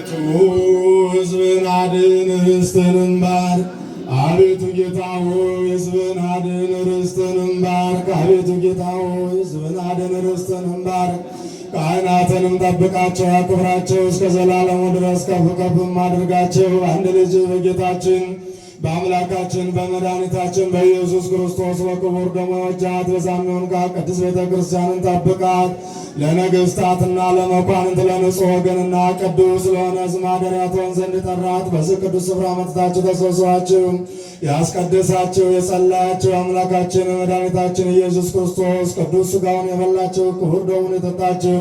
ሕዝብን አድን ርስትህንም ባርክ። አቤቱ ጌታ ሆይ ሕዝብን አድን ርስትህንም ባርክ። አቤቱ ጌታ ሆይ ሕዝብን አድን ርስትህንም ባርክ። ካህናትንም ጠብቃቸው፣ አክብራቸው፣ እስከ ዘላለሙ ድረስ ከፍ ከፍም አድርጋቸው። አንድ ልጅ በጌታችን በአምላካችን በመድኃኒታችን በኢየሱስ ክርስቶስ በክቡር ደሙ የዋጃት በዛሚውን ቅድስት ቤተ ክርስቲያንን ጠብቃት። ለነገሥታትና ለመኳንንት ለንጹሕ ወገንና ቅዱስ ለሆነ ሕዝብ ማደሪያ ትሆን ዘንድ ጠራት። በዚህ ቅዱስ ስፍራ መጥታችሁ ተሰብስባችሁ ያስቀደሳችሁ የጸለያችሁ አምላካችን መድኃኒታችን ኢየሱስ ክርስቶስ ቅዱስ ሥጋውን የበላችሁ ክቡር ደሙን የጠጣችሁ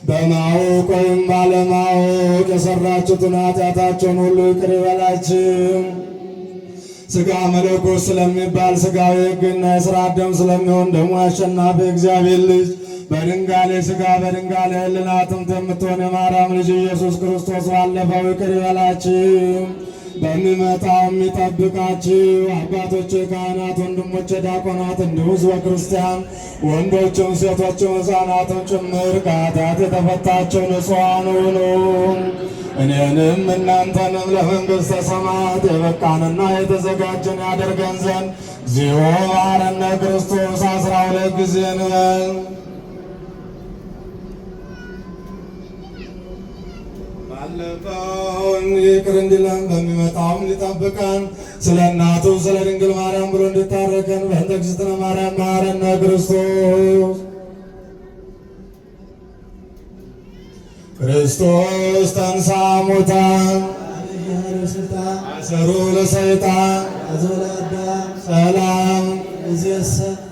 በማወቅ ወይም ባለማወቅ የሠራችሁትን ኃጢአታችሁን ሁሉ ይቅር ይበላችሁ። ሥጋ መለኮት ስለሚባል ሥጋዊ ሕግና የሥርዓት ደም ስለሚሆን ደግሞ አሸናፊ እግዚአብሔር ልጅ በድንጋሌ ሥጋ በድንጋሌ ሕሊና አጥንት የምትሆን የማርያም ልጅ ኢየሱስ ክርስቶስ ባለፈው ይቅር ይበላችሁ፣ በሚመጣው የሚጠብቃችሁ። አባቶች ካህናት፣ ወንድሞች ዲያቆናት፣ እንዲሁ ሕዝበ ክርስቲያን ወንዶችም ሴቶችም ሕፃናትም ጭምር ከኃጢአት የተፈታችሁ ንጹሐን ሁኑ። እኔንም እናንተንም ለመንግሥተ ሰማያት የበቃንና የተዘጋጀን ያደርገን ዘንድ እግዚኦ መሐረነ ክርስቶስ 12 ጊዜ እንበል። ባለፈውን ይቅር እንዲለን በሚመጣውም ሊጠብቀን ስለ እናቱ ስለ ድንግል ማርያም ብሎ እንዲታረቀን በእንተ እግዝእትነ ማርያም መሐረነ ክርስቶስ። ክርስቶስ ተንሥአ እሙታን አሰሮ ለሰይጣን ሰላም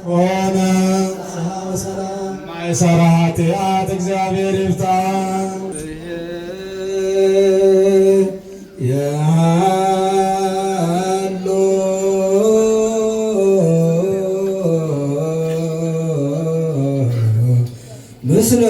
ሆነ። ማይሰራ ኃጢአት እግዚአብሔር ይፍታ። ያሎ ምስለ